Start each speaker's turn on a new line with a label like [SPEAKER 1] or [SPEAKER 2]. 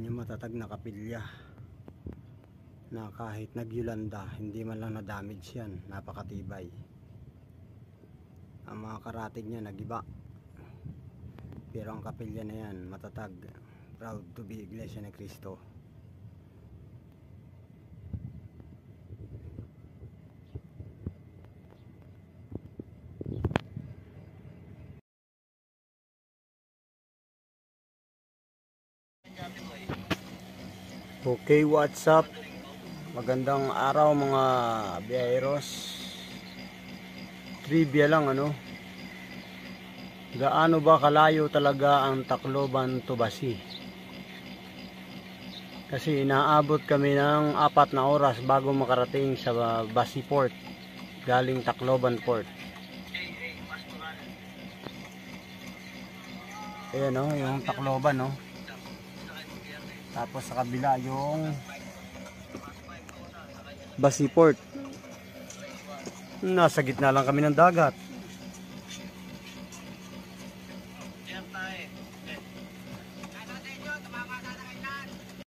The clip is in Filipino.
[SPEAKER 1] Yan yung matatag na kapilya na kahit nagyulanda hindi man lang na-damage yan, napakatibay. Ang mga karatig niya nagiba, pero ang kapilya na yan matatag. Proud to be Iglesia ni Cristo. Okay, what's up? Magandang araw mga biyaheros. Trivia lang gaano ba kalayo talaga ang Tacloban to Basi? Kasi inaabot kami ng 4 na oras bago makarating sa Basi Port galing Tacloban Port. Ayan yung Tacloban Tapos sa kabila yung Basi Port. Nasa gitna lang kami ng dagat.